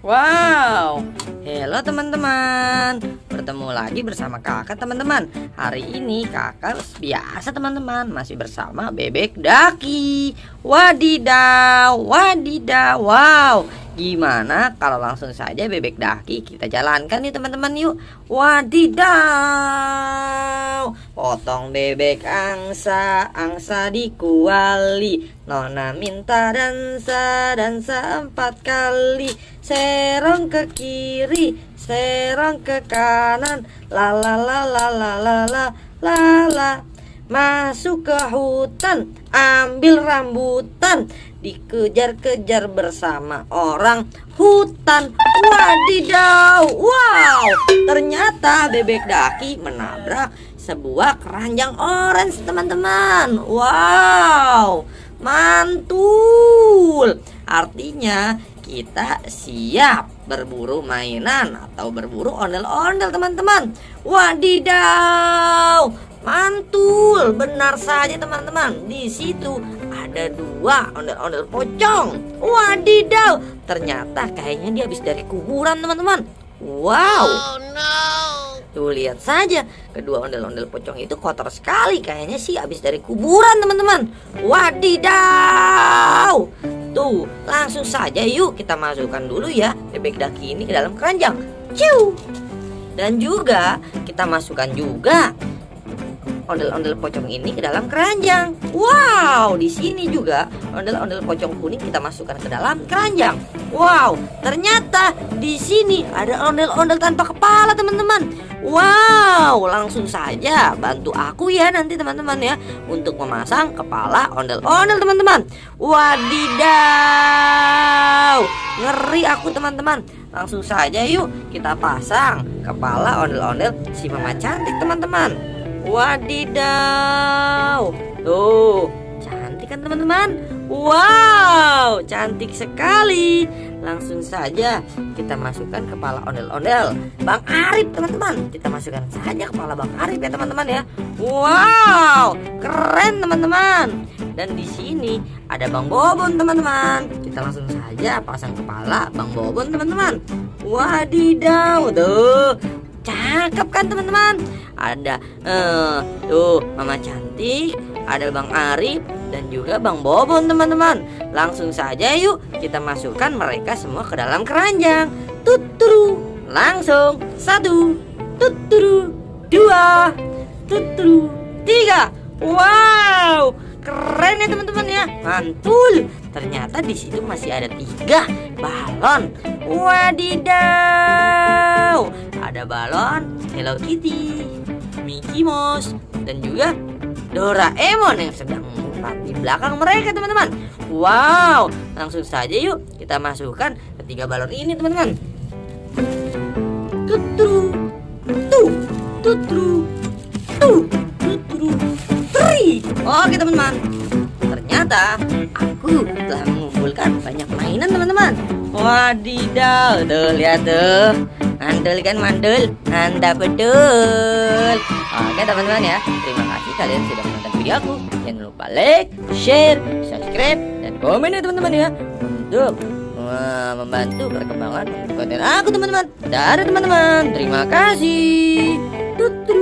Wow, halo teman-teman. Bertemu lagi bersama kakak teman-teman. Hari ini kakak biasa teman-teman masih bersama Bebek Daki. Wadidaw, wadidaw, wow. Gimana kalau langsung saja Bebek Daki kita jalankan nih teman-teman, yuk. Wadidaw, potong bebek angsa, angsa dikuali. Nona minta dansa, dansa 4 kali. Serong ke kiri, serong ke kanan, la la la la la la la la la. Masuk ke hutan, ambil rambutan, dikejar-kejar bersama orang hutan. Wadidaw, wow, ternyata Bebek Daki menabrak sebuah keranjang orange teman-teman. Wow, mantul. Artinya kita siap berburu mainan atau berburu ondel-ondel teman-teman. Wadidaw, mantul. Benar saja teman-teman, di situ ada 2 ondel-ondel pocong. Wadidaw, ternyata kayaknya dia habis dari kuburan teman-teman. Wow, oh, no. Tuh lihat saja, kedua ondel-ondel pocong itu kotor sekali. Kayaknya sih habis dari kuburan teman-teman. Wadidaw. Tuh, langsung saja yuk kita masukkan dulu ya Bebek Daki ini ke dalam keranjang. Ciu. Dan juga kita masukkan juga ondel-ondel pocong ini ke dalam keranjang. Wow, di sini juga ondel-ondel pocong kuning kita masukkan ke dalam keranjang. Wow, ternyata di sini ada ondel-ondel tanpa kepala teman-teman. Wow, langsung saja bantu aku ya nanti teman-teman ya untuk memasang kepala ondel-ondel teman-teman. Wadidaw, ngeri aku teman-teman. Langsung saja yuk kita pasang kepala ondel-ondel si Mama Cantik teman-teman. Wadidaw, tuh cantik kan teman-teman. Wow, cantik sekali. Langsung saja kita masukkan kepala ondel-ondel Bang Arif teman-teman. Kita masukkan saja kepala Bang Arif ya teman-teman ya. Wow, keren teman-teman. Dan di sini ada Bang Bobon teman-teman. Kita langsung saja pasang kepala Bang Bobon teman-teman. Wadidaw, tuh cakep kan teman-teman. Ada tuh Mama Cantik, ada Bang Arif dan juga Bang Bobon teman-teman. Langsung saja yuk kita masukkan mereka semua ke dalam keranjang. Tuturu, langsung 1, tuturu, 2, tuturu, 3. Wow, keren ya teman-teman ya, mantul. Ternyata di situ masih ada 3 balon. Wadidaw, ada balon Hello Kitty, Mickey Mouse, dan juga Doraemon yang sedang di belakang mereka teman-teman. Wow, langsung saja yuk kita masukkan ke 3 balon ini teman-teman. Tuturu, tuh, tuturu, tuh, tuturu, tri. Oke teman-teman, ternyata aku telah mengumpulkan banyak mainan teman-teman. Wadidaw, tuh lihat tuh, mandul kan mandul, mantap betul. Oke teman-teman ya, terima kasih kalian sudah menonton video aku. Jangan lupa like, share, subscribe, dan komen ya teman-teman ya, untuk membantu perkembangan konten aku teman-teman. Dadah teman-teman, terima kasih. Tutru.